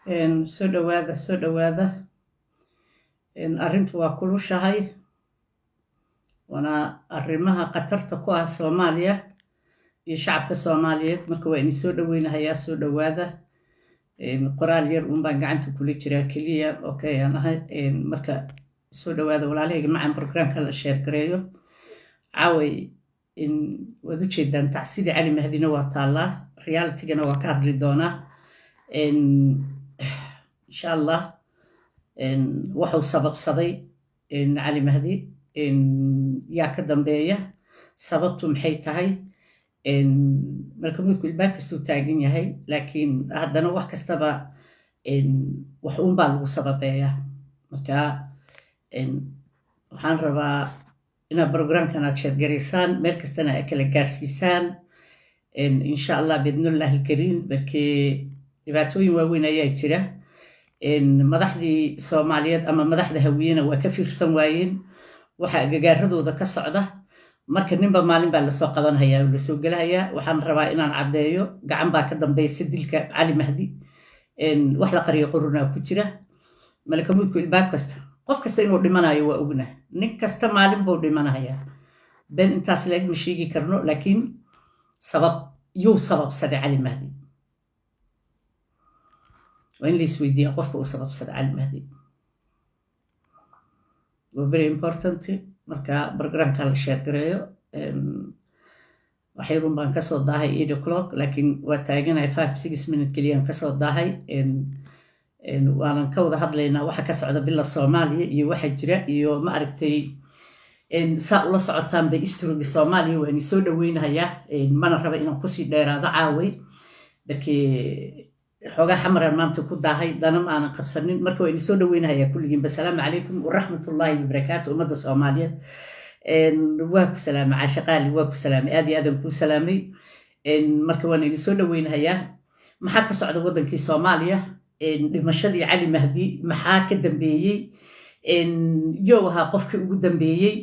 soo dhawaada arrintu waa kulushahay wana arrimaha qatarta ku ah Soomaaliya iyo shacabka Soomaaliyeed marka waa in soo dhaweynayaa soo dhawaada qoraal yar baan gacanta kula jiraa kaliya okay anahay marka soo dhawaada walaalahayga macaan programka la share gareeyo caaway in wada jeedaan tacsiidi cali mahdina waa taala reality-gana waa ka hadli doonaa insha Allah wuxuu sababsaday cali mahdi yaa ka dambeeya sababtu maxay tahay marka mudku ilbaab kastuu taagan yahay laakiin haddana wax kastaba wax baa lagu sababeeyaa marka waxaan rabaa inaad programkan aad sheergaraysaan meel kastana ay kala gaarsiisaan insha Allah bidnillah alkariim markii dhibaatooyin waaweyn ayaa jira madaxdii Soomaaliyeed ama madaxda hawiyena waa ka fiirsan waayeen waxa agagaaradooda ka socda marka ninba maalin baa la soo qabanhayaa oo la soo galayaa waxaan rabaa inaan cadeeyo gacan baa ka dambaysa dilka cali mahdi wax la qariyo qoruna ku jira malaka mudku ilbaab kasta qof kasta inuu dhimanayo waa ogna nin kasta maalin buu dhimanayaa ben intaas leeg ma sheegi karno laakiin sababsaday cali mahdi وإن لي سويدية قفك وسبب صد على المهدي very important مركا برنامج كان الشير قريو وحيرون بان كسر ضاهي 8 o'clock لكن وتاجنا 5-6 minutes كليان كسر ضاهي وأنا كوض هذا لنا واحد كسر بالله الصومالي يواحد جرا يو ما أركتي سأقول صعدتان بإسترو بالصومالي وإن يسود وين هيا ما نرى إنه قصي داير هذا عاوي لكن حوجا حمر المامتو كوداهي دانم أنا قبسنين مركو إني سو دوينها كلهم بالسلام عليكم ورحمة الله وبركاته ومدى الصومالية واكو سلام عاشقالي واكو سلام آدي آدم كو سلامي مركو إني سو دوينها محاكا صعد وضن كي صوماليا لمشادي علي مهدي محاكا دنبيي يوها قفك ugu dambeeyay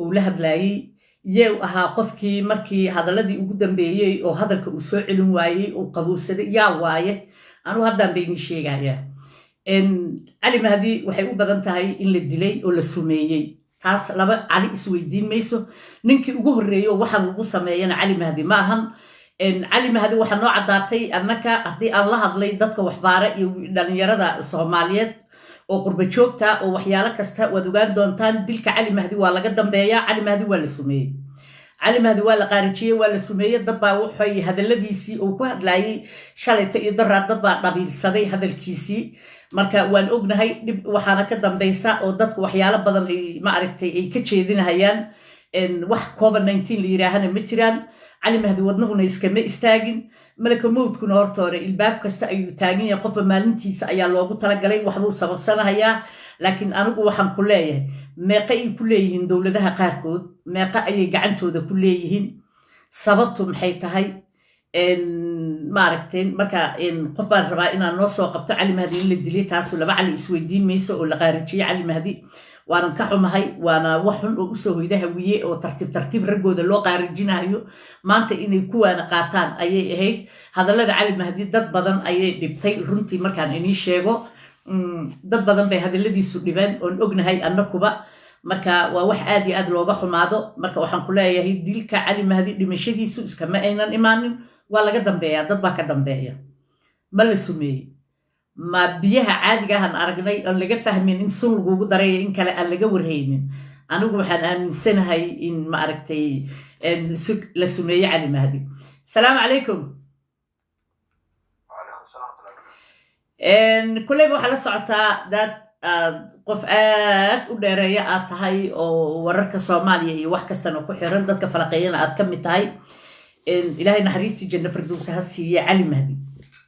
oo la hadlayay yew ahaa qofkii markii hadaladii ugu dambeeyay oo hadalka uu soo celin waayay oo qabowsaday yaa waaye anu haddaan bay sheegayaa cali mahdi waxay u badan tahay in la dilay oo la sumeeyay taas laba cali isweydiin mayso ninkii ugu horeeyay oo waxa lagu sameeyana cali mahdi ma ahan cali mahdi waxa noo cadaatay annaka haddii aan la hadlay dadka waxbaara iyo dhalinyarada Soomaaliyeed oo qurba joogta oo waxyaalo kasta wad ogaan doontaan dilka cali mahdi waa laga dambeeyaa cali mahdi waa la sumeeyay cali mahdi waa la qaarijiyay waa la sumeeyay dad baa waxay hadaladiisii oo ku hadlayay shalayta iyo daraad dad baa dhabiilsaday hadalkiisii marka waan ognahay dib waxaana ka dambaysa oo dadku waxyaalo badan ay ma aragtay ay ka jeedinayaan wax COVID-19 la yiraahana ma jiraan cali mahdi wadnahuna iskama istaagin malaka mowdkuna hortoore ilbaab kasta ayuu taagan yahay qofba maalintiisa ayaa loogu talagalay waxbuu sababsanayaa laakiin anigu waxaan ku leeyahay meeqa ay ku leeyihiin dowladaha qaarkood meeqa ayay gacantooda ku leeyihiin sababtu maxay tahay maaragteen marka qof baan rabaa inaan noo soo qabto cali mahdi in la dilay taasoo laba cali isweydiin mayso oo la qaarijiyay cali mahdi waanan ka xumahay waana wax xun oo usoo hoyda hawiye oo tartiib raggooda loo qaarijinayo maanta inay kuwaana qaataan ayay ahayd hadallada cali mahdi dad badan ayay dhibtay runtii markaan inii sheego dad badan bay hadalladiisu dhibeen oon ognahay annakuba marka waa wax aad iyo aad looga xumaado marka waxaan ku leeyahay dilka cali mahdi dhimashadiisu iskama aynan imaanin waa laga dambeeyaa dad baa ka dambeeya ma la sumeeyey ma biyaha caadiga ahan aragnay aan laga fahmin in sun lagugu dareeyo in kale aan laga warhaynin anigu waxaan aaminsanahay in ma aragtay la sumeeyey cali mahdi salaamu calaykum kulleyba waxaa la socotaa dad qof aad u dheereeya aad tahay oo wararka Soomaaliya iyo wax kastana ku xiran dadka falaqeeyana aad ka mid tahay ilaahay naxariistii janno firdawsa ha siiyo cali mahdi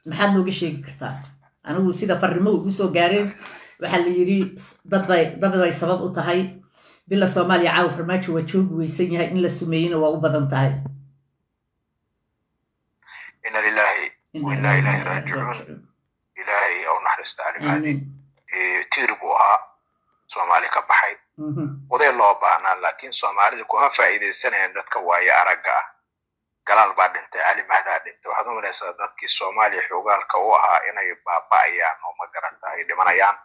maxaad nooga sheegi kartaa anigu sida farrimo ugu soo gaareen waxa la yiri dad bay sabab u tahay bila Soomaaliya caaw farmaajo waa joog weysan yahay in la sumeeyina waa u badan tahay inna lillahi wa inna ilayhi raaji'uun ilaahay oo naxariista cali mahdi tiirgu ahaa Soomaali ka baxay oday loo baahnaa laakiin Soomaalida ku ha faa'iideysanayaan dadka waaye aragga galaal baa dhintay cali mahdaa dhintay waxaad u malaysaa dadkii soomaaliya xoogaalka u ahaa inay baaba'ayaan oo ma garata ay dhimanayaan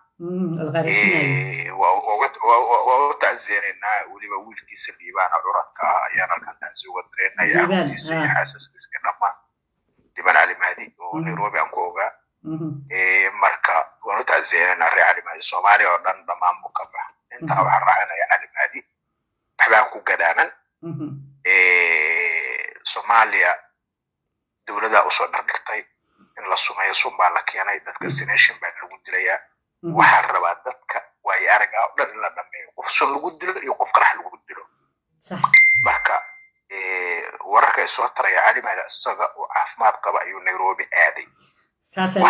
waa u tacsiyenaynaa weliba wiilkiisa liibaana curadka ah ayaan halkan tacsi uga dareynaya arkiisa iyo xaasaskiisa dhammaan liibaan cali mahdi oo nairobi aan ku ogaa marka waan u tacsiyenaynaa reer cali mahdi soomaaliya oo dhan dhammaan buu ka baxa intaa waxaan raacinaya cali mahdi waxbaan ku gadaaman soomaaliya dowladdaa usoo dhardhigtay in la sumeeyo sun baa la keenay dadka sination baa lagu dilayaa waxaan rabaa dadka waayo aragaa oo dhan in la dhameeyo qof sun lagu dilo iyo qof qarax lagu dilo marka wararka ay soo taraya cali mahdi isaga oo caafimaad qaba ayuu nairobi aaday waxa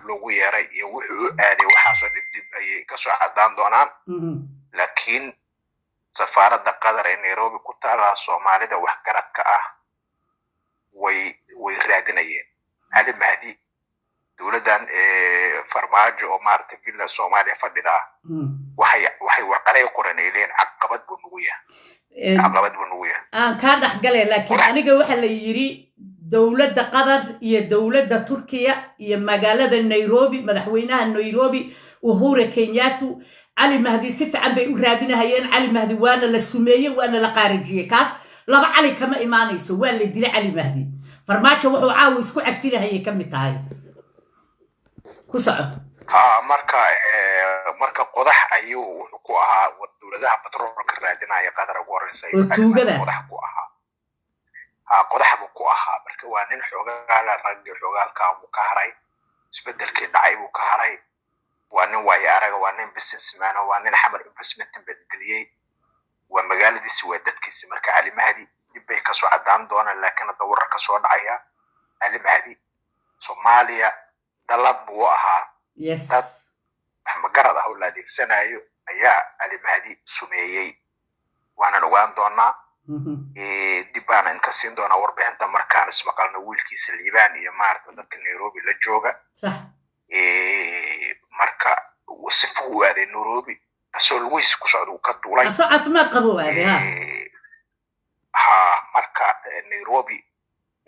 lagu yeeray iyo wuxuu u aaday waxaasoo dibdib ayay kasoo caddaan doonaan laakiin safaaradda qatar ee nairobi ku taala soomaalida waxgaradka ah way raadinayeen cali mahdi dowladdan farmaajo oo maaragtay villa soomaaliya fadhidaa waxay warqaday qoran ay leeyihin caqabad buu nugu yahay aan kaa dhexgalay laakiin aniga waxa la yidhi dowladda qatar iyo dowladda turkiya iyo magaalada nairobi madaxweynaha nairobi uhuru kenyatta cali mahdi si fiican bay u raadinahayeen cali mahdi waana la sumeeyey waana la qaarijiyey kaas laba cali kama imaanayso waa la dilay cali mahdi farmaajo wuxuu caawa isku casilahayay ka mid tahay ku socod marka qodax ayuu wuxuu ku ahaa dowladaha batroolka raadinaya qatar ugu horeysa oo tuugada qodax buu ku ahaa marka waa nin xoogaala ragga xoogaalka buu ka haray isbedelkii dhacay buu ka haray waa nin waayo araga waa nin businessman waa nin xamar investment bedgeliyey waa magaaladiisi waa dadkiisi marka cali mahdi dib bay kasoo caddaan doonaan laakiin hadda wararka soo dhacaya cali mahdi soomaaliya dalad buu ahaa dad wax magarad ah oo la adeegsanayo ayaa cali mahdi sumeeyey waana ogaan doonaa dib baana inka siin doonaa warbixinta markaan ismaqalno wiilkiisa liibaan iyo maaragta dadka nairobi la jooga marka sifu u aaday nairobi asoo lugihiisa ku socda uu ka duulay asoo caafimaad qabo u aaday marka nairobi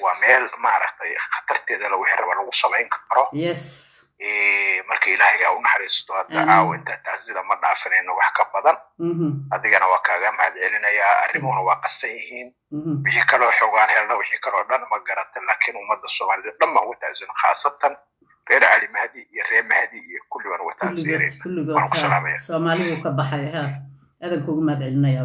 waa meel maaragtay khatarteeda la wixii raba lagu samayn karo marka ilaahay ha u naxariisto hadda caawa inta taasida ma dhaafinayno wax ka badan adigana waa kaaga mahadcelinayaa arrimuhuna waa qasan yihiin wixii kaloo xoogaan helna wixii kaloo dhan ma garata laakiin ummadda soomaalida dhan baan uga taasino khaasatan reer cali mahdi iyo reer mahdi iyo kulli baan uga taasireen waan ku salaamaya soomaalidu ka baxay adan kugu mahadcelinaya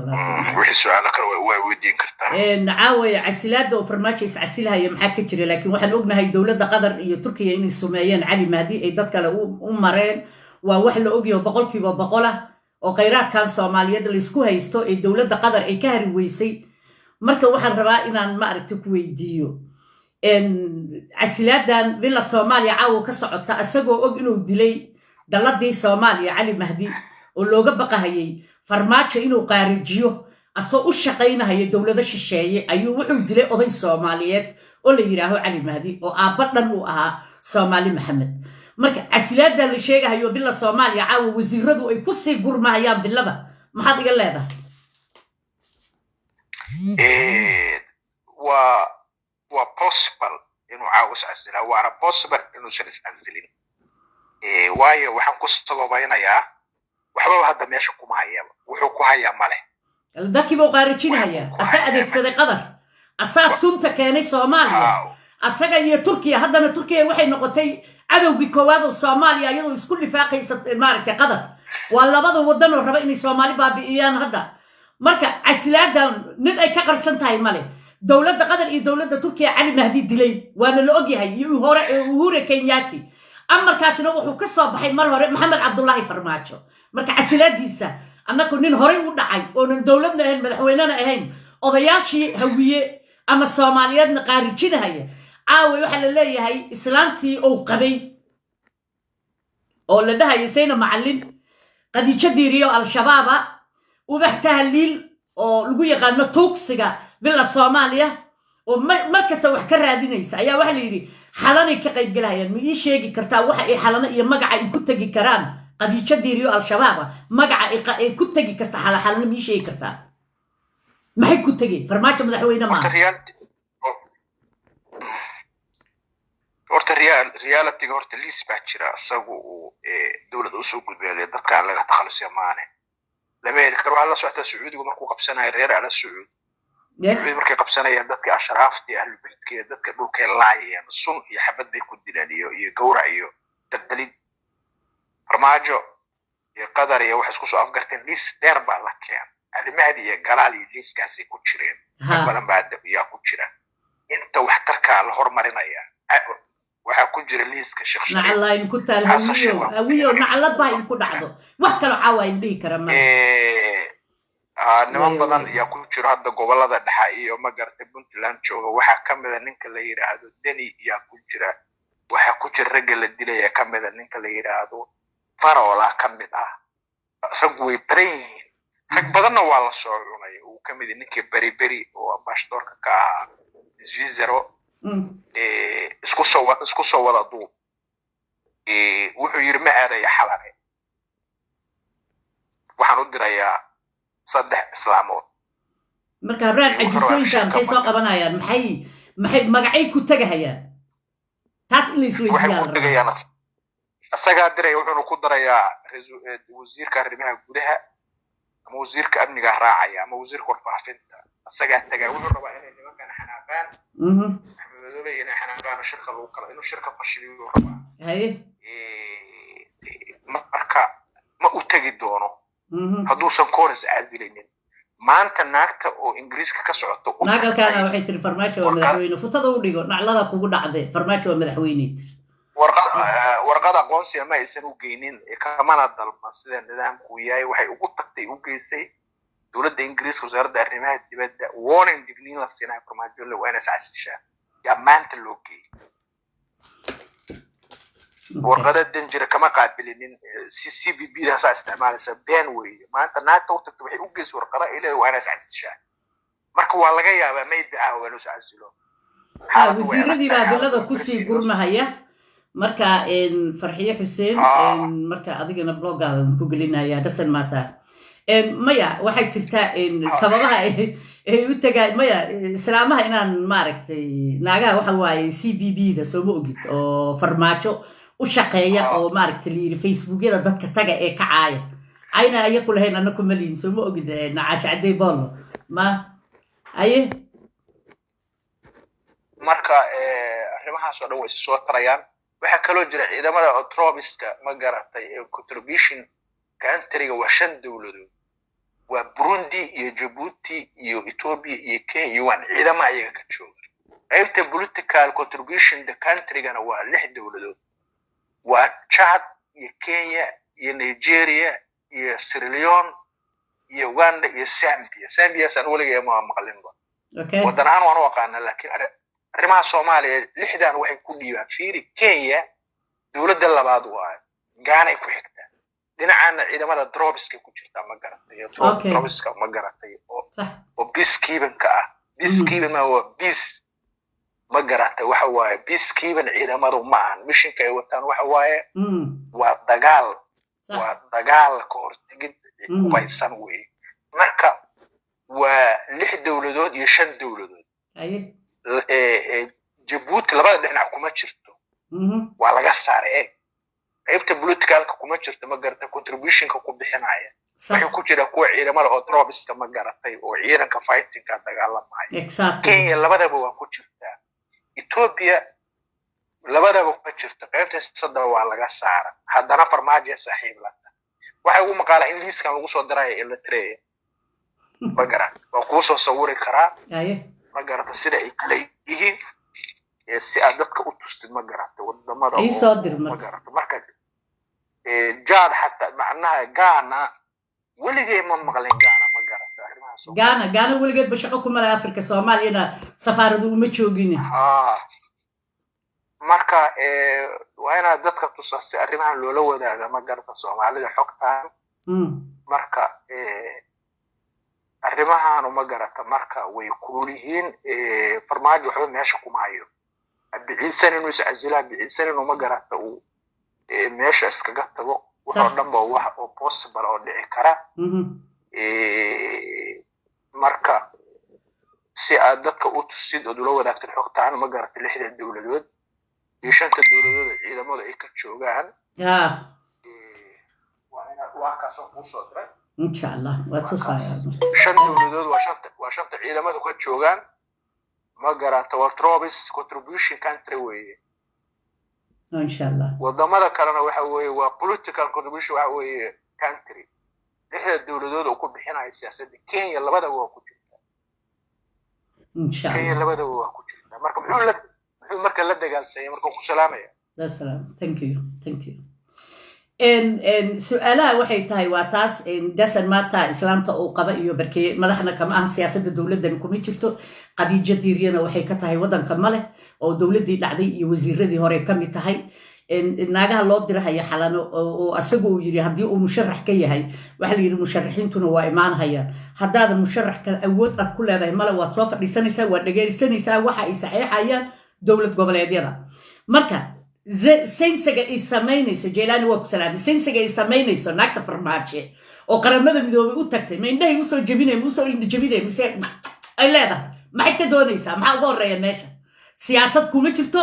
wixii su'aalo kale way weydiin kartaa caawa casilaada oo farmaajo iscasilahaya maxaa ka jira laakiin waxaan ognahay dowladda qatar iyo turkiya inay sumeeyeen cali mahdi ay dad kale u mareen waa wax la ogyaho 100% ah oo khayraadkan soomaaliyeed la isku haysto ee dowladda qatar ay ka hari weysay marka waxaan rabaa inaan ma aragti ku weydiiyo casilaadan villa soomaaliya caawa ka socota asagoo og inuu dilay daladii soomaaliya cali mahdi oo looga baqahayay farmaajo inuu qaarijiyo asoo u shaqaynahaya dowlado shisheeye ayuu wuxuu dilay oday soomaaliyeed oo la yidhaaho cali mahdi oo aabba dhan uu ahaa soomaali maxamed marka casilaadan la sheegahayo villa soomaaliya caawa wasiiradu ay ku sii gurmahayaan villada maxaad iga leedahay waa possible inuu caawa iscasilaa waana possible inuusan iscasilin waayo waxaan ku sababaynayaa waxba hadda meesha kuma hayaba wuxuu ku hayaa male dadkiiba u qaarijinaya asaa adeegsaday qatar asaa sunta keenay soomaaliya asaga iyo turkiya haddana turkiya waxay noqotay cadowgii koowaad oo soomaaliya iyadoo isku lifaaqaysa maaragtay qatar waa labada wadan oo raba inay soomaali baabi'iyaan hadda marka casilaadan nin ay ka qarsan tahay male dowladda qatar iyo dowladda turkiya cali mahdi dilay waana la ogyahay iyo uhuru kenyatta amarkaasina wuxuu ka soo baxay mar hore maxamed cabdullaahi farmaajo marka casilaadiisa annagu nin horey u dhacay oonan dowladna ahayn madaxweynena ahayn odayaashii hawiye ama soomaaliyeedna qaarijinahaya caawa waxaa la leeyahay islaantii uu qabay oo la dhahaya sayna macallin qadiijo diiriyo al-shabaaba ubax tahliil oo lagu yaqaano tuugsiga villa soomaaliya oo mar kasta wax ka raadinaysa ayaa waxaa la yidhi xalanay ka qayb galayaan ma ii sheegi kartaa waxa ay xalano iyo magaca ay ku tegi karaan qadiijo diiriyo al-shabaaba magaca ay ku tegi kasta xalano ma ii sheegi kartaa ما هي كنت تجي فرماجة مدحوينه ما horta reality-ga horta liis baa jira isagu uu dowladda usoo gudbeeday dadka aan laga takhalusiya maane lama heli karo waxaa la socota sacuudigu markuu qabsanayo reer ala sacuud sacuudi markay qabsanayaan dadkii ashraaftii ahlulbeydkii dadka dhulkay laayeen sun iyo xabad bay ku dileen iyo gawrac iyo daldalid farmaajo iyo qadar iyo waxay isku soo afgarteen liis dheer baa la keen Mahdi iyo galaal iyo liiskaasi ku jireen badan baa yaa ku jira inta waxtarka la hormarinaya waxaa ku jira liiska Sheekh Shariif nacala in ku taal hawiyo nacalad baa in ku dhacdo wax kale caawa in dhigi kara ma niman badan ayaa ku jira hadda gobolada dhexe iyo magarta Puntland jooga waxaa kamid ah ninka la yiraahdo Deni ayaa ku jira waxaa ku jira rag la dilay kamid ah ninka la yiraahdo Farola kamid ah rag way brain rag badanna waa la soo cunay uu kamid ah ninkii beri oo ambassadorka ka Switzerland isku soo wada duub wuxuu yiri ma aaday xalane waxaan u dirayaa 3 islaamood marka habraan ajisooyinka maxay soo qabanayaan maxay magacay ku tagayaan taas in la isweydiiyaa asaga diray wuxuu ku darayaa wasiirka arrimaha gudaha ama wasiirka amniga raacaya ama wasiirka warfaafinta asaga tagay wuxuu rabaa inay nimankan xanaaqaan إنه إحنا قاعد شركة لوكال إنه شركة فشلية وربع. هاي. ما أتجدونه. هذو سكورس عزيزين. ما أنت ناكت أو إنجليز كسرته. ناقل كان وحيد الفرماتشة ومدحوينه فتضو ليجو نعلذا كوجود عذاب فرماتشة ومدحوينه. ورقة قوانسيا ما يسنو جينين كمان هذا المصدر النظام كوياي وحي وقتك وكيسي دولة إنجليز وزارة الرماية تبدأ warning دقنين للصناعة فرماتشة اللي وأنا سعسشة. يا مانت اللوكي ورقة الدنجرة كما قابلين سي بي بي لها استعمال سبين وي ما أنت ناتو تكتبحي أوجس ورقة إلى وأنا سعسشة مركو والله جاي ما يدعى ولا سعسلو وزير دي بعد الله كوسي قرمها هيا مركا إن فرحية حسين إن مركا أدينا بلوغ على كوجلينا يا دسن ماتا إن مايا واحد تلتا إن سببها وتجا مايا سلامها إن مارك ناقة وحواي سي بي بي ده سو موجود أو فرماتشو وشقية أو مارك تلي فيسبوك ده ضد كتجا كعاية عينا يقول هنا أنكم ملين سو موجود نعاش عدي بالله ما أيه marka arrimahaas oo dhan way soo tarayaan waxa kale jira ciidamada Tropiska ma garatay contribution country-ga waa 5 dawladood waa Burundi iyo Djibouti iyo Ethiopia iyo Kenya iyo ciidamada ayaga ka jooga qaybta political contribution the country-gana waa 6 dawladood waa Chad iyo Kenya iyo Nigeria iyo Sierra Leone iyo Uganda iyo Zambia san waligeed ma maqlinba okay wadanahan waan waqaana laakiin arrimaha Soomaaliya 6dan waxay ku dhiibaan fiiri Kenya dawladda labaad waa Ghana ku xigta dhinacana ciidamada Tropiska ku jirta ma garatay Tropiska ma garatay oo peacekeeping-ka ah peacekeeping waa peace ma garatay waxa waaye peacekeeping ciidamadu ma ahan mission-ka ay wataan waxa waaye waa dagaal ka hortagid kubaysan weey marka waa 6 dawladood iyo 5 dawladood Djibouti labada dhinac kuma jirto waa laga saaray qaybta politicalka kuma jirto ma garatay contribution-ka ku bixinaya waxa ku jira kuwa ciidamada oo Tropiska ma garatay oo ciidanka fighting-ka dagaalamaya Kenya labadaba waa ku jirta Ethiopia labadaba ku jirta qaybta sadda waa laga saaray haddana farmaajo saaxiib la waxa uu maqaala in liiskan lagu soo diray ila tray ma garatay oo ku soo sawiri karaa ma garatay sida ay kale yihiin si aad dadka u tustid ma garatay wadamada ay soo dir ma garatay marka jaad hatta macnaha Ghana waligeed ma maqleen Ghana ma garatay arrimahaas Ghana waligeed bashaqo kuma laha Afrika Soomaaliyana safaaradu uma joogin marka waa ina dadka tusasi arrimahan loola wadaaga ma garatay Soomaalida xogtaan marka arrimahan ma garatay marka way kuulihiin farmaajo waxa meesha kuma hayo biciisan inuu iscasilaan biciisan inuu ma garatay uu meesha iskaga tago wuxuu dhanba wax oo possible oo dhici kara marka si aad dadka u tusid oo ula wadaagtid xogta aan ma garatay 6 dawladood iyo 5 dawladood ciidamada ay ka joogaan waa ka soo kusoo diray insha Allah waa tusaya 5 dawladood waa 5 ciidamada ka joogaan ma garatay waa Trobis contribution country weeye insha Allah wadamada kalena waxa weeye waa political contribution waxa weeye country 6 dawladood oo ku bixinaya siyaasadda Kenya labadaba waa ku jirta insha Allah Kenya labadaba waa ku jirta marka muxuu marka la dagaalsay marka ku salaamaya salaam thank you su'aalaha waxay tahay waa taas dasan maanta islaamta oo qaba iyo barkay madaxna kama aan siyaasadda dawladdan kuma jirto qadiija diiriyana waxay ka tahay wadanka male oo dawladdii dhacday iyo wasiiradii hore ka mid tahay naagaha loo dirahayo xalano oo asagoo yiri hadii uu musharax ka yahay waxa la yiri musharaxiintuna waa imaan hayaan haddaad musharax ka awood ah ku leedahay male waad soo fadhiisanaysaa waa dhageysanaysaa waxa ay saxiixayaan dawlad goboleedyada marka سينسجا إسماينيس جيلاني وكسلامي سينسجا إسماينيس ناكت فرماتشي أو قرمنا مدوبي وتكتي ما إنده يوصل جبينه يوصل جبينه مسا أي لا ده ما حكى دونيسا ما أقول رأي ماشى سياسة كوميتشتو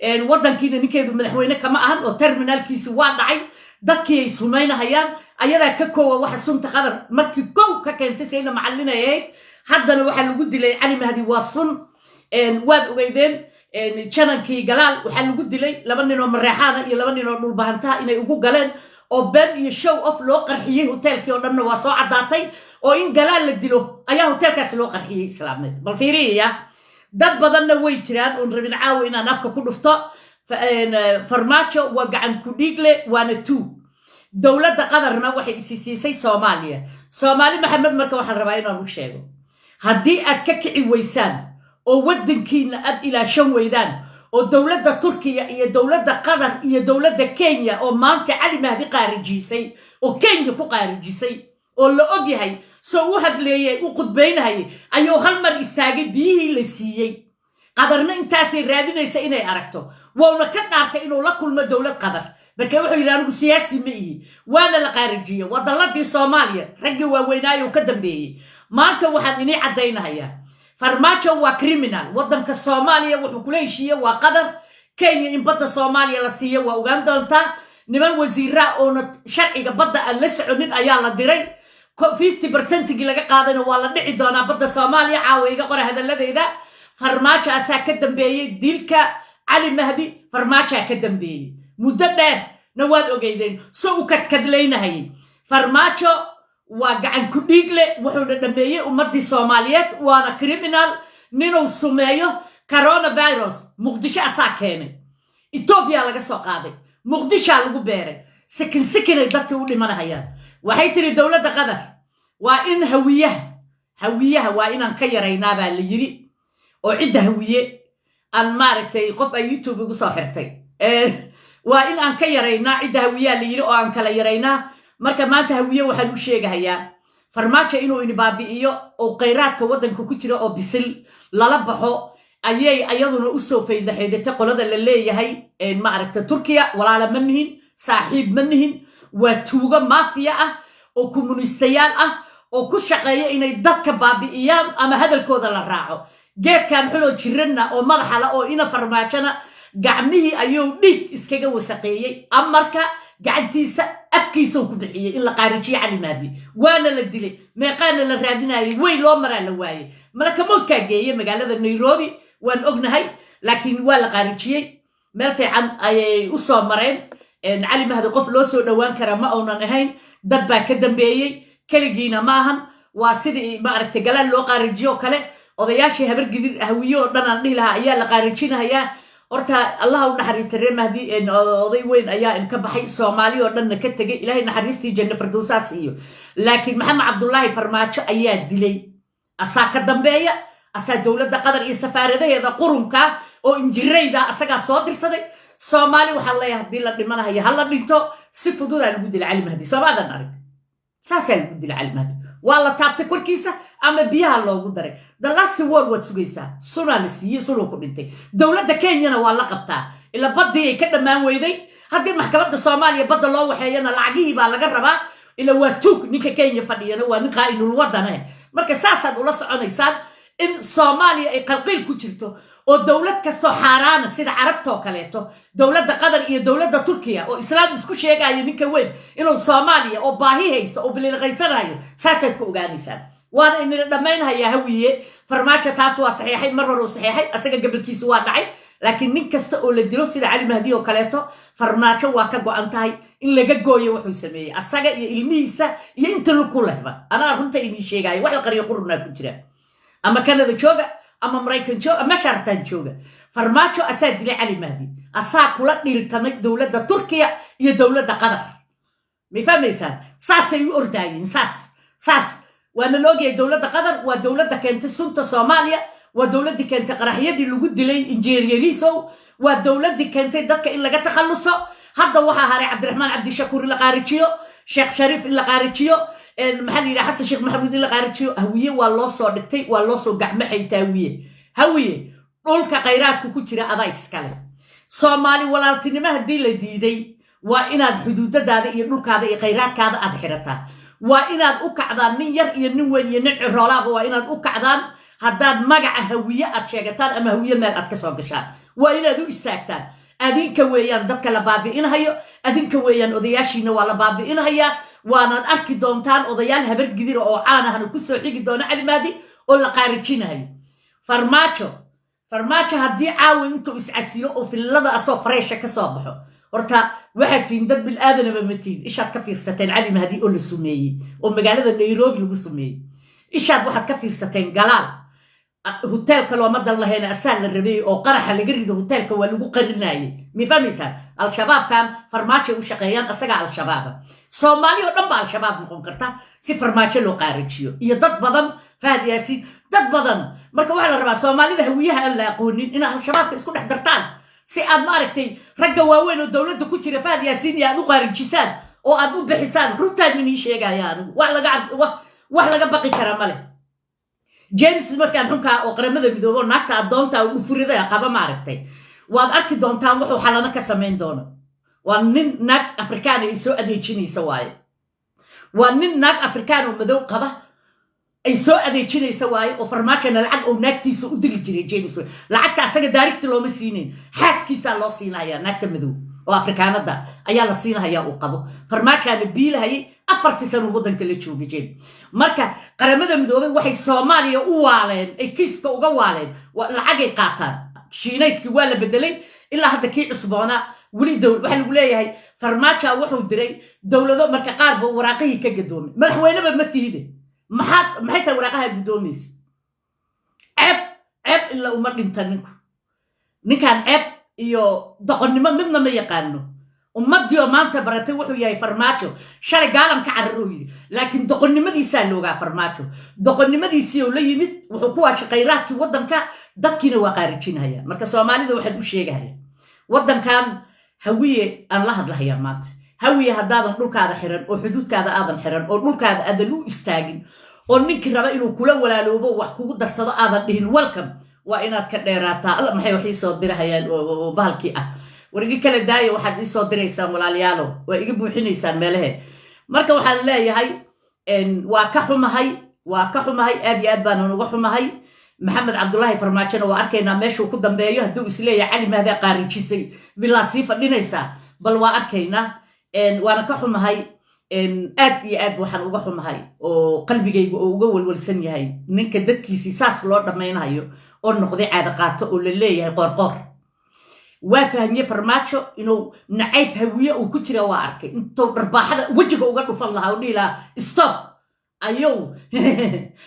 الوطن كنا نكيد من حوينا كمان أو ترمينال كيس واقعي دكي سمينا هيان أيلا ككو واحد سمت قدر ما ككو كان تسينا معلنا إيه حدنا واحد وجود لي علم هذه واصل واد ويدين channelkii galaal waxa lagu dilay 2 nin oo mareexana iyo 2 nin oo dhul bahantaa inay ugu galeen oo ben iyo show off loo qarxiyay hotelkii oo dhan waa soo cadaatay oo in galaal la dilo ayaa hotelkaas loo qarxiyay islaamnimada bal fiiriya dad badanna way jiraan oo rabin caawi inaan afka ku dhufto farmaajo waa gacan ku dhiigle waana dawladda qadarna waxay siisay Soomaali maxamed marka waxaan rabaa inaan u sheego haddii aad ka kici weysaan oo wadankiina ad ila shan weydaan oo dawladda Turkiga iyo dawladda Qatar iyo dawladda Kenya oo maanta cali mahdi qaarijisay oo Kenya ku qaarijisay oo la og yahay soo u hadleeyay u qudbeynahay ayuu hal mar istaagay biyihii la siiyay qadarna intaas ay raadinaysa inay aragto waana ka dhaartay inuu la kulmo dawlad Qatar marka wuxuu yiraahdo siyaasi ma ihi waana la qaarijiyay wadaladii Soomaaliya ragga waaweynaayo ka dambeeyay maanta waxaan inii cadeynayaa farmaajo waa criminal wadanka Soomaaliya wuxuu kula heshiiyay waa Qatar Kenya in badda Soomaaliya la siiyo waa ogaan doontaa niman wasiira oo sharciga badda aan la soconin ayaa la diray 50% laga qaadayna waa la dhici doonaa badda Soomaaliya caawiga qora hadaladeeda farmaajo asaa ka dambeeyay dilka cali mahdi farmaajo ka dambeeyay muddo dheer nawaad ogeydeen soo u kadkadleynahay farmaajo waa gacan ku dhiigle wuxuu dhameeyay ummadii Soomaaliyeed waana criminal ninuu sumeeyo coronavirus muqdisho asaa keenay Ethiopia laga soo qaaday muqdisho lagu beeray sakin ay dadka u dhimanayaan waxay tiri dawladda Qatar waa in hawiyaha waa inaan ka yaraynaa baa la yiri oo cid hawiye aan maaragtay qof ay YouTube ugu soo xirtay waa in aan ka yaraynaa cid hawiya la yiri oo aan kala yaraynaa marka maanta hawiye waxaan u sheegayaa farmaajo inuu in baabi'iyo oo qeyraadka wadanka ku jira oo bisil lala baxo ayay ayaduna u soo faydaxeedatay qolada la leeyahay ma aragta Turkiya walaala manihin saaxiib manihin waa tuuga mafia ah oo communistayaal ah oo ku shaqeeya inay dadka baabi'iyaan ama hadalkooda la raaco geedkan xulo jirana oo madaxa la oo ina farmaajana gacmihii ayuu dhig iskaga wasaqeeyay amarka gacantiisa afkiisa ku bixiyay in la qaarijiyo cali mahdi waana la dilay meeqaana la raadinayay way loo maraa la waayay malaka moodka geeyay magaalada Nairobi waan ognahay laakiin waa la qaarijiyay meel fiican ay u soo mareen cali mahdi qof loo soo dhawaan kara ma oonan ahayn dad baa ka dambeeyay kaligiina maahan waa sidii ma aragtay galaal loo qaarijiyo kale odayaashii habar gidir hawiyo dhan aan dhihi lahaa ayaa la qaarijinayaa horta Allah u naxariisto reer mahdi oday weyn ayaa in ka baxay Soomaali oo dhan ka tagay Ilaahay naxariistii janna firdawsaas iyo laakiin Maxamed Cabdullaahi Farmaajo ayaa dilay asaa ka dambeeya asaa dawladda Qatar iyo safaaradaheeda qurunka oo injireyda asaga soo dirsaday Soomaali waxa la yahay la dhimanayo hal la dhinto si fudud lagu dilay cali mahdi Soomaalidan arag saasay lagu dilay cali mahdi waa la taabtay korkiisa ama biyaha loogu daray the last word waad sugaysaa suna la siiyay sunu ku dhintay dawladda Kenya waa la qabtaa ila badii ay ka dhamaan weyday haddii maxkamadda Soomaaliya badda loo waxeeyana lacagihii baa laga rabaa ila waa tuug ninka Kenya fadhiyana waa nin qaa'inul wadan marka saasaad ula soconaysaan إن صوماليا أي قلقيل كجرتو ودولة كستو حارانة سيد عربتو كاليتو دولة قطر إيه دولة تركيا وإسلام اسكو شيء قاعد منك وين إنه صوماليا أو باهي هيست أو بالغيسان هايو ساسد كوغانيسان وانا إن لما إنها يا هوية فرماتشا تاسوا صحيحين مرة صحيحين أسجل قبل كيسوا نعي لكن من كستو للدلو سيد علي مهدي وكاليتو فرماتشا واكاقو أنتهي إن لقاقو يوحو سميه أسجل الميسا ينتلو كلها أنا رنت إني شيء قاعد واحد قرية قرنا كجرا أما كندا جوجا أما أمريكان جوجا أما شرطان جوجا فرماتشو أساد لي علي مهدي أساكولا نيلتمي دولة تركيا هي دولة قطر مفهم إنسان ساس يورداين ساس وأنا لوجي دولة قطر ودولة كانت سنت صوماليا ودولة كانت قرحية دي اللي قد لي إنجيريريسو ودولة كانت دتك إلا جت تخلصه هذا وها هاري عبد الرحمن عبد الشكور اللي قارتشيو شيخ شريف اللي قارتشيو المحلي حسن شيخ محمد اللي قارتشيو هوية والله صادقتي والله صقع محي تهوية هوية قولك قيرات كوكتير أذا إسكال صومالي ولا تنمه دي لديدي وإن الحدود هذا يقولك هذا قيرات هذا أظهرتها وإن الأكعدان نير ينوين ينع الرلاب وإن الأكعدان هذا مجع هوية أتشجتان أما هوية ما أتكسرقشان وإن ذو استاكتان أدين كويان دك لبابي إن هي أدين كويان أضياشين ولا بابي إن هي وأنا أكيد دونتان أضيان هبر جدير أو عانه هنكسر حقي دون علي مادي ولا قارتشين هي فرماتشو هدي عاون انتو اسعسيو او في اللذا اصو فريشة كصابحو ورتا واحد تندد بالآذن بمتين إيشاد كفير ستين علي مهدي قول السميي ومقالة نيروبي لغو سميي إيشاد واحد كفير ستين قلال هوتيلك لو مدى الله هنا أسال للربي أو قرح اللي قريد هوتيلك ولغو قرناي مفهمي سان الشباب كان فرماتشو وشقيان أساقع الشباب صومالي ونبع الشباب نقوم كرتا سي فرماتشو لو قارتشيو يضد بضم فهد ياسين dad badan marka waxa la rabaa Soomaalida hawiyaha aan la aqoonin in ah shabaabka isku dhex dartaan si aad ma aragtay ragga waaweyn oo dawladda ku jira Fahad Yaasiin iyo aad u qaarijisaan oo aad u bixisaan runtaan inii sheegayaan wax laga baqi kara male James markaan xunka oo qaramada midoobo naagta adoonta u furiday qaba ma aragtay waad arki doontaan wuxuu xalana ka sameyn doono waa nin naag Afrikaan ay soo adeejinaysa waaye waa nin naag Afrikaan oo madow qaba ay soo adeejinaysa waaye oo farmaajana lacag oo naagtiisa u diri jiray James lacagta asaga direct looma siinin xaaskiisa loo siinayaa naagta madow oo Afrikaanada ayaa la siinayaa uu qabo farmaajana biilahay 4 sano wadanka la joogay James marka qaramada midoobay waxay Soomaaliya u waaleen ay kiiska uga waaleen lacag ay qaataan shiinayski waa la bedelay ilaa hadda kii cusboona wali dawlad waxa lagu leeyahay farmaaja wuxuu diray dawlado marka qaar buu waraaqihii ka gadoomay madaxweyneba ma tiide maxay tahay waraaqaha gudoomis ceb illa uma dhinta ninkan ceb iyo doqonnimo midna ma yaqaano ummadiyo maanta baratay wuxuu yahay farmaajo shalay gaalamka carro yiri laakiin doqonnimadiisa looga farmaajo doqonnimadiisa oo la yimid wuxuu ku waashay khayraadkii wadanka dadkiina waa qaarijinaya marka Soomaalida waxa uu sheegaya wadankan hawiye aan la hadlayaa maanta hawiye hadaadan dhulkaada xiran oo xuduudkaada aadan xiran oo dhulkaada aadan u istaagin oo ninkii raba inuu kula walaaloobo wax kugu darsado aadan dhihin welcome waa inaad ka dheeraataa alla maxay wax soo dirahayaan oo bahalkii ah warigi kala daayo waxaad ii soo diraysaan walaalayaalo waa iga buuxinaysaan meelaha marka waxaan leeyahay waa ka xumahay aad iyo aad baan uga xumahay محمد عبد الله فرماجنا وأركينا ماشوا كدام بيو هدو إسلية علي ماذا قارن شيء بالله صيفة لنيسا بل وأركينا وأنا كحوم هاي آد وحن وحوم هاي وقلبي جاي وجول والسني هاي من كدت كيسي ساس لورد ما ينهايو أو نقضي عادقات أو اللي هي قرقر وفهمي فرماجو إنه نعيب هوية وكتير وأركي أنتو رباح هذا وجهه وقالوا فالله ودي لا stop أيوه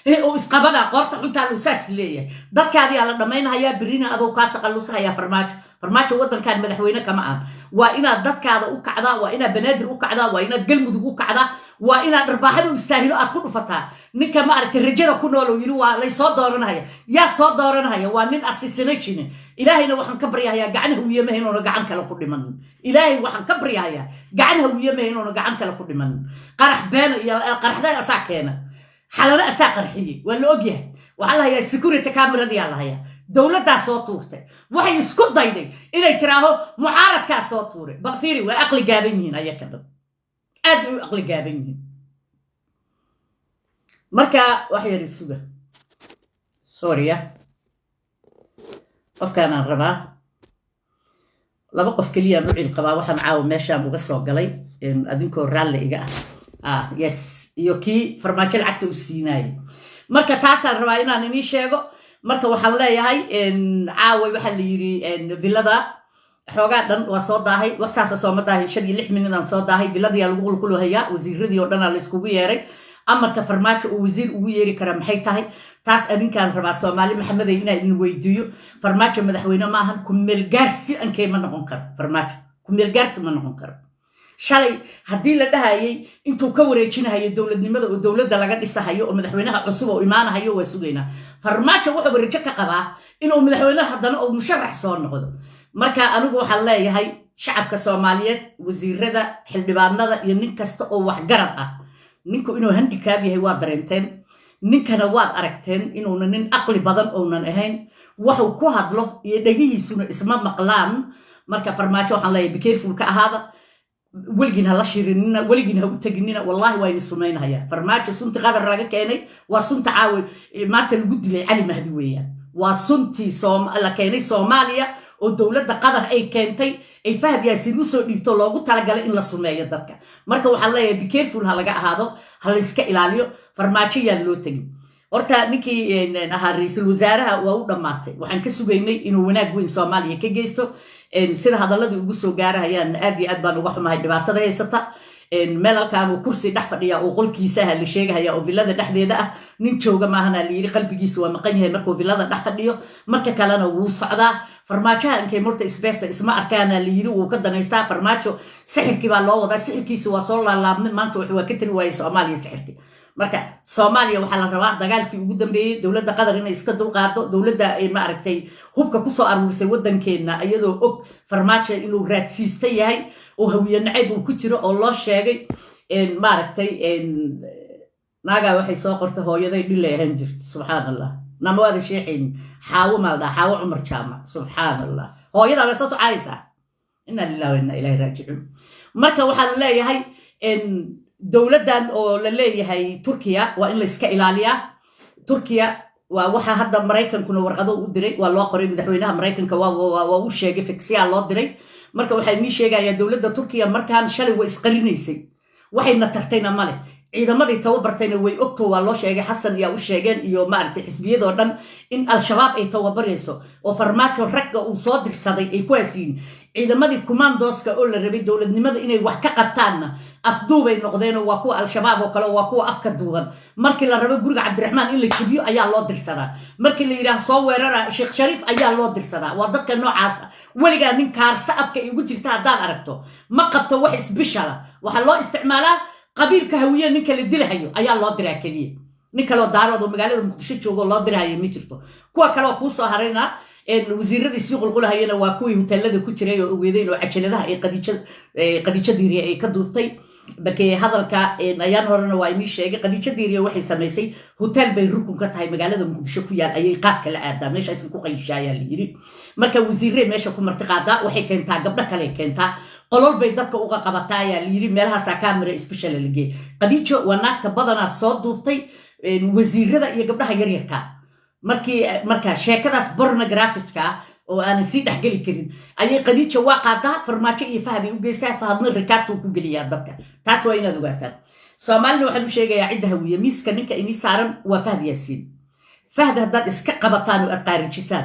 أو إسقابنا قرط حنت على الأساس ليه ضد كذي على دمين هيا برينا أذوقات تقلص هيا فرماج وطن كان مدحوينا كمان وإنا ضد كذا وكعدا وإنا بنادر وكعدا وإنا قلمد وكعدا وإنا رباحنا يستاهلوا أكون فتاة نك ما أعرف الرجال كنا لو يروى ليس صدرنا هيا يا صدرنا هيا وانين أسيسنيشين إلهي لو وحن كبري هيا قعنه ويمهن ونقعن كلا كل من إلهي وحن كبري هيا قعنه ويمهن ونقعن كلا كل من قرح بين قرح ذا أساكينا حلنا أساقر حي ولا أجيه وعلى هي السكوريتي كاميرا دي على هي دولة دا صوتورته وحي يسكت دايدي إلى تراهو معارض كصوتوري بغفيري وأقل جابينين أي كذا أدعو أقل جابينين مركا وحي السوق سوريا قف كان الربا لما قف كليا نوعي القبا وحن عاو ماشا مقصو قلي أدنكو رالي إيقا يس يوكي فرماجة العكتو السيناي مركا تاسا الربا إنا نمي شيغو مركا وحن ليهاي عاوي وحن ليري فيلادا xoogaa dhan waa soo daahay waxsaasa sooma daahin 5 minadaan soo daahay biladii lagu qulqulu hayaa wasiiradii oo dhan la iskugu yeeray amarka farmaajo uu wasiir ugu yeeri kara maxay tahay taas adinkaan rabaa Soomaali maxamed ay inay weydiiyo farmaajo madaxweyne ma ahan ku meel gaarsi an keema noqon karo farmaajo ku meel gaarsi ma noqon karo shalay hadii la dhahayay intuu ka wareejinayo dawladnimada oo dawladda laga dhisahayo oo madaxweynaha cusub oo imaanayo waa sugeynaa farmaajo wuxuu wareejo ka qabaa inuu madaxweynaha haddana oo musharax soo noqdo marka anigu waxaan leeyahay shacabka Soomaaliyeed wasiirada xildhibaanada iyo nin kasta oo wax garab ah ninku inuu handicap yahay waa dareenteen ninkana waad aragteen inuu nin aqli badan oo nan ahayn wax uu ku hadlo iyo dhagihiisuna isma maqlaan marka farmaajo waxaan leeyahay be careful ka ahaada weligiin hala shirinina weligiin ha u taginina wallahi waa in sumeynaya farmaajo sunti qadar laga keenay waa sunta caawi maanta lagu dilay cali mahdi weeyaan waa sunti la keenay Soomaaliya oo dawladda qadar ay keentay ay Fahad Yaasiin u soo dhiibto loogu talagalay in la sumeeyo dadka marka waxaan leeyahay be careful ha laga ahaado ha la iska ilaaliyo farmaajo yaan loo tagin horta ninkii ahaa ra'iisul wasaaraha waa u dhamaatay waxaan ka sugaynay inuu wanaag weyn Soomaaliya ka geysto sida hadalladii ugu soo gaarayaan aad iyo aad baan uga xumahay dhibaatada haysata meel halkaan uu kursi dhex fadhiya oo qolkiisa la sheegaya oo villada dhexdeeda ah nin jooga maahana la yiri qalbigiisa waa maqan yahay markuu villada dhex fadhiyo marka kalena wuu socdaa farmaajaha inkay marta isbeesa isma arkaana la yiri wuu ka danaystaa farmaajo sixirkii baa loo wadaa sixirkiisa waa soo laalaabnay maanta wuxuu ka tiri waayay Soomaaliya sixirkii marka Soomaaliya waxa la rabaa dagaalkii ugu dambeeyay dawladda qadar inay iska dulqaado dawladda ay ma aragtay hubka ku soo aruursay wadankeena iyadoo og farmaajo inuu raadsiista yahay oo hawiye nacayb uu ku jiro oo loo sheegay ma aragtay naaga waxay soo qortay hooyaday dhilay ahaan jirtay subhanallah nama wada sheexin xaawo maalda xaawo Umar Jaamac subhanallah hooyada la soo caayisa inna lillahi wa inna ilayhi raaji'un marka waxaan leeyahay dawladdan oo la leeyahay Turkiya waa in la iska ilaaliyaa Turkiya waa waxa hadda Mareykankuna warqado u diray waa loo qoray madaxweynaha Mareykanka waa u sheegay fiksiya loo diray marka waxay mi sheegayaan dawladda Turkiya markaan shalay way isqarinaysay waxayna tartayna male ciidamadii tababartayna way ogto waa loo sheegay Xasan yaa u sheegeen iyo maartay xisbiyada dhan in al-shabaab ay tababarayso oo farmaajo ragga uu soo dirsaday ay ku asiin ciidamadii commandoska oo la rabay dawladnimada inay wax ka qabtaanna afduubay noqdeen waa kuwa al-shabaab oo kale waa kuwa afka duuban markii la rabo guriga Cabdiraxmaan in la jibiyo ayaa loo dirsadaa markii la yiraahdo soo weerara Sheekh Shariif ayaa loo dirsadaa waa dadka noocaas waliga nin kaarsa afka ay ugu jirta hadaan aragto ma qabto wax isbishal waxa loo isticmaalaa qabiilka hawiye ninka la dilahayo ayaa loo diraa kaliya ninka loo daarado magaalada Muqdisho joogo loo dirayo ma jirto kuwa kale oo ku soo harayna wasiiradii si qulqulahayna waa kuwii hoteelada ku jiray oo ogeedeen oo cajaladaha ay qadiijo diiriye ay ka duubtay markii hadalka ayaan horena waa inii sheegay qadiijo diiriye waxay sameysay hotel bay rukun ka tahay magaalada Muqdisho ku yaal ayay qaad kala aadaa meesha ay ku qayshaya la yiri marka wasiirre meesha ku martiqaada waxay keentaa gabdho kale keentaa qolol bay dadka uga qabataa ayaa la yiri meelaha camera special la geey qadiijo wanaagta badana soo duubtay wasiirada iyo gabdhaha yar yarka marka sheekadaas pornographic oo aan si dhaxgali karin ayay qadiijo waa qaadaa farmaajo iyo Fahad u geeysaa Fahadna rikaat ku galiyaa dadka taas waa inaad ogaataan Soomaaliya waxa uu sheegayaa cid hawiye miiska ninka inii saaran waa Fahad Yaasiin Fahad haddaad iska qabataan oo qaarijisan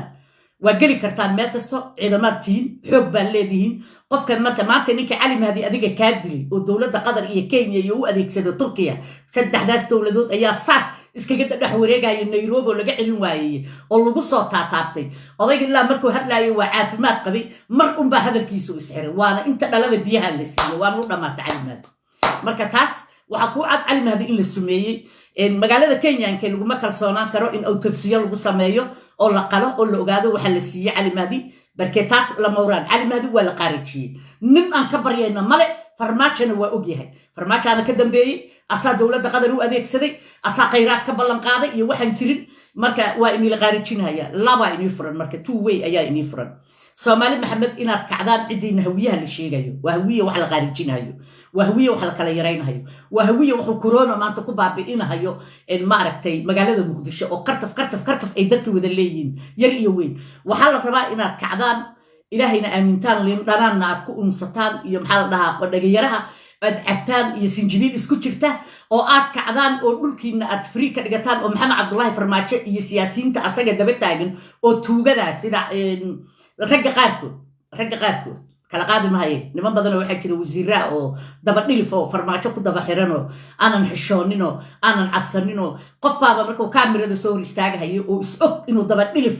waa gali kartaan meel kasto ciidamaadtiin xoog baa leedihiin qofka marka maanta ninka cali mahdi adiga ka dilay oo dawladda qadar iyo Kenya iyo u adeegsado Turkiya saddexdaas dawladood ayaa saas iskaga dhex wareegaya Nairobi oo laga celin waayay oo lagu soo taataabtay odayga ilaa markuu hadlaayay waa caafimaad qabay mar unba hadalkiisu isxiray waana inta dhalada biyaha la siiyo waana u dhamaatay cali mahdi marka taas waxa ku cad cali mahdi in la sumeeyay magaalada Kenya in lagu ma kalsoonaan karo in autopsy lagu sameeyo oo la qalo oo la ogaado waxa la siiyay cali mahdi barketaas la mawraan cali mahdi waa la qaarajiyay nin aan ka baryayna male farmaajana waa og yahay farmaajana ka dambeeyay asaa dawladda qadar u adeegsaday asaa khayraad ka ballan qaaday iyo waxaan jirin marka waa in la qaarajinaya laba inii furan marka two way ayaa inii furan soomaali maxamed inaad kacdaan cidiina hawiyaha la sheegayo waa hawiye wax la qaarijinayo waa hawiye wax la kala yaraynayo waa hawiye wuxuu corona maanta ku baabi'inayo maaragtay magaalada muqdisho oo qartaf ay dadka wada leeyihiin yar iyo weyn waxaa la rabaa inaad kacdaan ilaahayna aamintaan liin dhanaanna aad ku unsataan iyo maxaa la dhahaa dhagayaraha aad cabtaan iyo sinjibiil isku jirta oo aad kacdaan oo dhulkiina aad free ka dhigataan oo maxamed cabdullaahi farmaajo iyo siyaasiyiinta asaga daba taagan oo tuugada sida ragga qaarkood kala qaadi mahaye niman badan oo waxaa jira wasiiraa oo daba dhilif oo farmaajo ku daba xiran oo aanan xishoonin oo aanan cabsanin oo qofbaaba markuu kaamirada soo hor istaagahayo oo is og inuu daba dhilif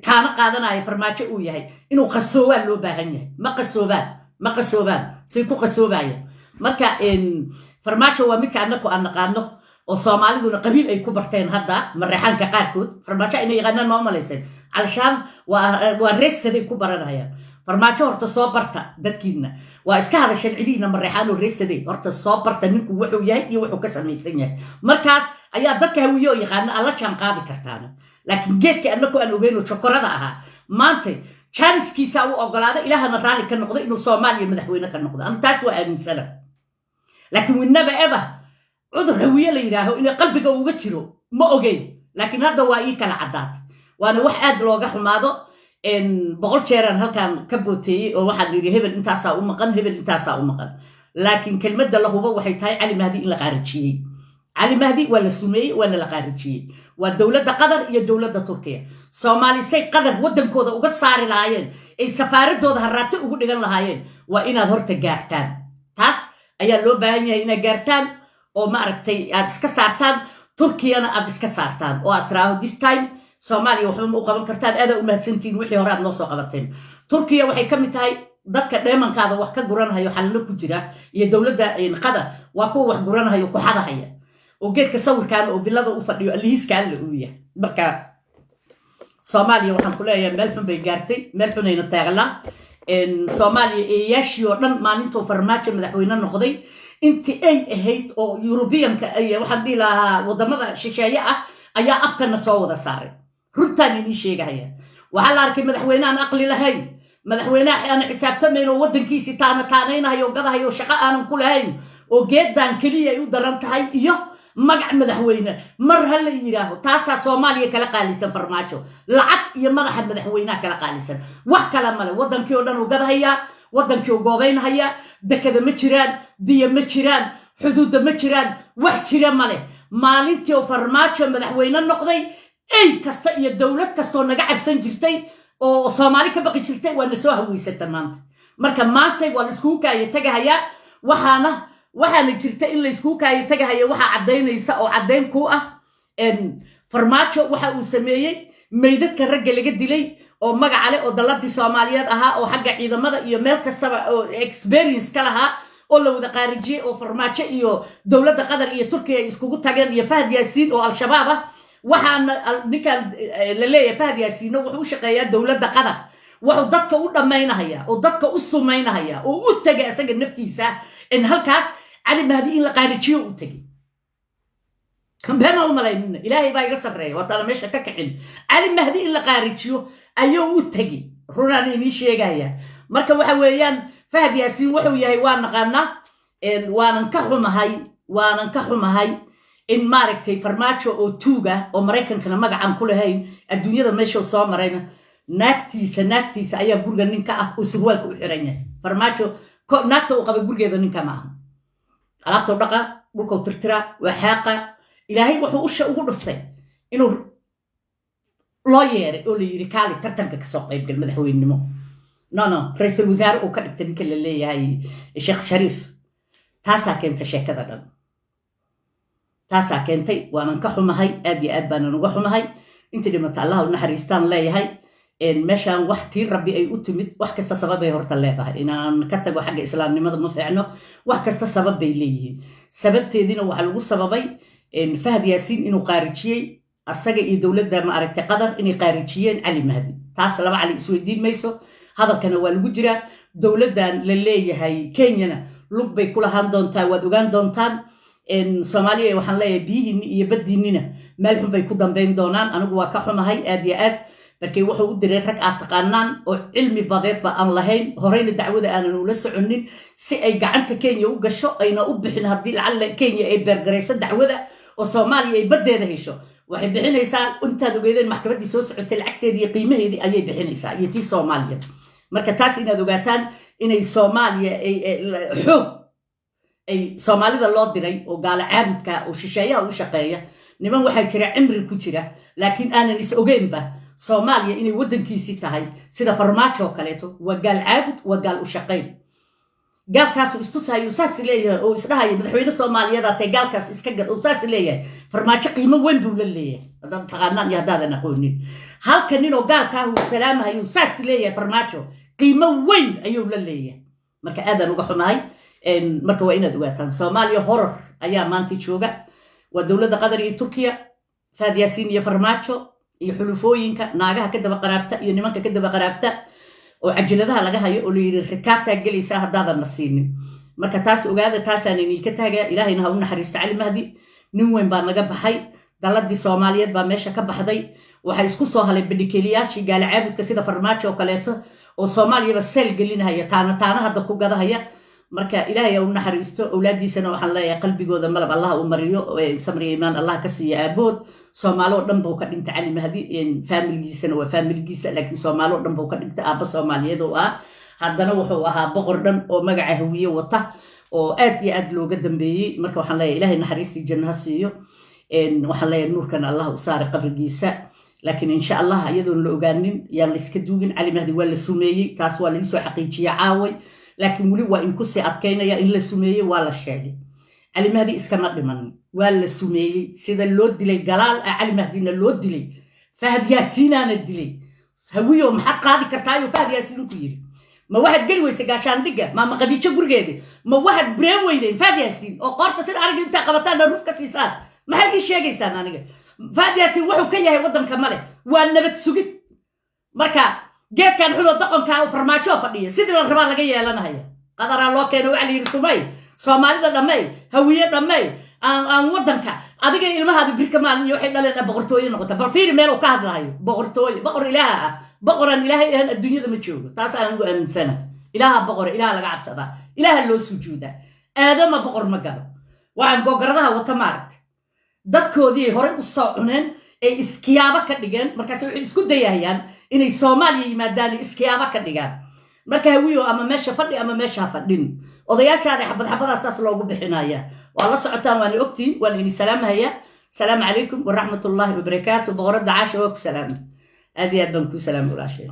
taana qaadanayo farmaajo uu yahay inuu qasoobaan loo baahan yahay ma qasoobaan say ku qasoobayaan marka farmaajo waa midka annaku aan naqaano oo soomaaliduna qabiil ay ku barteen hadda mareexaanka qaarkood farmaajo inay yaqaanaan ma u malayseen علشان ورسدي كبرنا فرماجو هرت صوبرتا ددكينا واسكا هذا شنعدينا مريحانو رسدي هرت صوبرتا نينكو وحو ياهي iyo wuxuu ka sameeysan yahay markaas ayaa dadka hawiyo yaqaan alla jaan qaadi kartaan laakiin geedka annagu aan ogeeyno chokorada aha maanta chancekiisa uu ogolaado ilaahana raali ka noqdo inuu Soomaaliya madaxweyne ka noqdo aan taas waa aaminsana laakiin winaba eba cudur hawiyo la yiraaho in qalbiga uga jiro ma ogeyn laakiin hadda waa ii kala cadaad وانا واحد لوغا حمادو ان بقول جيران هلكان كبوتي او waxaan yiri hebel intaasa u maqan laakiin kelmadda lahuba waxay tahay Ali Mahdi in la qaarijiyay Ali Mahdi wala sumay wala la qaarijiyay waa dawladda Qatar iyo dawladda Turkiya Soomaali say Qatar wadankooda uga saari lahaayeen ay safaaradooda harraate ugu dhigan lahaayeen waa inaad horta gaartaan taas ayaa loo baahan yahay inaad gaartaan oo ma aragtay aad iska saartaan Turkiyana aad iska saartaan oo aad tiraahdo this time Soomaaliya waxba u qaban kartaan aad u mahadsantiin wixii hore aad noo soo qabateen Turkiya waxay ka mid tahay dadka dheemankaada wax ka guranayo xalna ku jira iyo dawladda Qatar waa kuwa wax guranayo ku xadahaya oo geedka sawirkan oo villada u fadhiyo alihiiska alle uu yahay marka Soomaaliya waxaan ku leeyahay meel xun bay gaartay meel xunayna taagala Soomaaliya eeyaashii oo dhan maalintuu farmaajo madaxweyne noqday intii ay ahayd oo Europeanka ay waxaan dhihi lahaa wadamada shisheeye ah ayaa afkana soo wada saaray runtaan idin sheegaya waxa la arkay madaxweynahan aqli lahayn madaxweynaha aan xisaabtamayn oo wadankiisa taanaynayo gadahayo shaqo aanan ku lahayn oo geedan kaliya ay u daran tahay iyo magac madaxweyne mar hal la yiraaho taasa Soomaaliya kala qaalisan farmaajo lacag iyo madaxa madaxweynaha kala qaalisan wax kala male wadankii oo dhan uu gadahaya wadankii uu goobeynaya dekada ma jiraan diya ma jiraan xuduud ma jiraan wax jira male maalintii oo farmaajo madaxweyne noqday ay kasta iyo dawlad kasto naga cabsan jirtay oo Soomaali ka baqi jirtay waa la soo haweysatay maanta marka maanta waa la isku kaayay tagahaya waxaana jirta in la isku kaayay tagahaya waxa cadeynaysa oo cadeyn ku ah farmaajo waxa uu sameeyay meydadka ragga laga dilay oo magac leh oo daladii Soomaaliyeed ahaa oo xagga ciidamada iyo meel kastaba oo experience ka lahaa oo la wada qaarijiyay oo farmaajo iyo dawladda Qatar iyo Turkiya iskugu tageen iyo Fahd Yaasiin oo al-shabaab ah waxaan ninkan la leeyahay Fahd Yaasiin wuxuu shaqeeyaa dawladda Qatar wuxuu dadka u dhameynaya oo dadka u sumeynaya oo u tagay asaga naftiisa in halkaas Ali Mahdi in la qaarijiyo u tagay كمبينا وملايين إلهي باي قصري وطالا مش ككحين علي مهدي إلا قارجيو أيو وتجي روناني نيشي جاية مركب وحويان فهد ياسين وحوي هاي وانا نكحو مهاي إن مارك في فرماتشو أو توجا أو مريكان كنا مجا كل هاي الدنيا ده ماشي وصام مرينا ناكتيس أيا برجع نكأ وسروالك وحرينة فرماتشو ناكتو وقبل برجع ده نكأ معهم علاقته بقى بركو ترترا وحاقة إلهي وحوش وقرفتي إنه لا يري كالي ترتنك كسوق يبقى المدحوين النمو نو رئيس الوزراء وكان كل اللي هاي الشيخ شريف تاسا كنت شيكذا تاسا كنتي وانا نكحو مهي ادي ادبانا نكحو مهي انت لما تعالها ونحريستان لا هاي ان مشان وحتي ربي اي اتمد wax kasta sabab ay horta leedahay inaan ka tago xagga islaamnimada ma fiicno wax kasta sabab bay leeyihiin sababteedina waxa lagu sababay in Fahd Yaasiin inuu qaarijiyay asaga iyo dawladda ma aragtay Qatar inay qaarijiyeen Ali Mahdi taas laba cali isweydiin mayso hadalkana waa lagu jira dawladdan la leeyahay Kenya lug bay kula haan doontaa waad ogaan doontaan in Soomaaliya waxaan leeyahay biyihiin iyo badiinina meel xun bay ku dambeyn doonaan anigu waa ka xumahay aad iyo aad markii wuxuu u diray rag aad taqaanaan oo cilmi badeedba aan lahayn horeyna dacwada aanan ula soconin si ay gacanta Kenya u gasho ayna u bixin haddii lacag Kenya ay beergarayso dacwada oo Soomaaliya ay badeeda hesho waxay bixinaysaa intaad ogeedeen maxkamaddii soo socotay lacagteedii iyo qiimaheedii ayay bixinaysaa iyo tii Soomaaliya marka taas inaad ogaataan inay Soomaaliya ay xoog ay Soomaalida loo diray oo gaala caabudka oo shisheeyaha u shaqeeya niman waxaa jira cimri ku jira laakiin aanan is ogeynba Soomaaliya inay wadankiisii tahay sida farmaajo kaleeto waa gaal caabud waa gaal u shaqeyn gaalkaas uu istusayo saas leeyahay oo isdhahay madaxweyne Soomaaliyeed ay gaalkaas iska gad oo saas leeyahay farmaajo qiimo weyn buu leeyahay haddaan taqaanaan iyo haddaadan aqoonin halka nin oo gaalka uu salaamayo saas leeyahay farmaajo qiimo weyn ayuu leeyahay marka aadan uga xumahay marka waa inaad ogaataan Soomaaliya horor ayaa maanta jooga waa dawladda Qatar iyo Turkiya Fahad Yaasiin iyo farmaajo iyo xulufooyinka naagaha ka daba qaraabta iyo nimanka ka daba qaraabta oo cajiladaha laga hayo oo leeyahay rikaata galaysa haddaadan nasiinin marka taas ogaada taasaan inii ka taagaa ilaahayna ha u naxariisto Cali Mahdi nin weyn baa naga baxay daladii Soomaaliyeed baa meesha ka baxday waxa isku soo halay badhikeliyaashii gaal caabudka sida farmaajo oo kaleeto oo Soomaaliya seel gelinaya taana hadda ku gadahaya marka ilaahay uu naxariisto awlaadiisana waxaan leeyahay qalbigooda malab Allah u mariyo samri iimaan Allah ka siiyo aabood Soomaaliyo dhan buu ka dhintay Cali Mahdi familkiisana waa familkiisa laakiin Soomaaliyo dhan buu ka dhintay aaba Soomaaliyeed oo haddana wuxuu ahaa boqor dhan oo magaca hawiye wata oo aad iyo aad looga dambeeyay marka waxaan leeyahay ilaahay naxariistii jannaha siiyo waxaan leeyahay nuurkan Allah u saar qabrigiisa laakiin insha Allah iyadoon la ogaanin yaan la iska duugin Cali Mahdi waa la sumeeyay taas waa la soo xaqiijiyay caaway laakiin wali waa in ku sii adkeynaya in la sumeeyay waa la sheegay Cali Mahdi iskama dhiman waa la sumeeyay sida loo dilay galaal Cali Mahdina loo dilay Fahad Yaasiinana dilay hawiyo maxad qaadi kartaa iyo Fahad Yaasiin ku yiri ma waxaad gali weysay gaashaandhiga ma qadiijo gurgeeda ma waxaad brave weyday Fahad Yaasiin oo qorta sida arag inta qabataan ruf ka siisaan maxay ii sheegaysaan aniga Fahad Yaasiin wuxuu ka yahay wadanka male waa nabad sugid marka geedkan xulo dhaqanka oo farmaajo fadhiya sidii la rabaa laga yeelanayo qadara loo keeno Cali Irsumay Soomaalida dhamay hawiye dhamay aan wadanka adiga ilmahaada birkamaan iyo waxay dhaleen boqortooyo noqota bal fiir meel uu ka hadlayo boqortooyo boqor ilaaha boqoran ilaahay aan adduunyada ma joogo taas aan ugu aaminsana ilaaha boqor ilaaha laga cabsada ilaaha loo sujuuda aadama boqor ma galo waxaan gogaradaha wata maaragta dadkoodii hore u soo cuneen ee iskiyaaba ka dhigeen markaas waxay isku dayayaan inay Soomaaliya yimaadaan iskiyaaba ka dhigaan marka hawiyo ama meesha fadhi ama meesha fadhin odayaashaada xabadaas loogu bixinaya waa la socotaan waan ogtiin waan idin salaamaya salaam calaykum wa rahmatullahi wa barakaatuh boqorada caasha waa ku salaam aad iyo aad baan ku salaam walaashay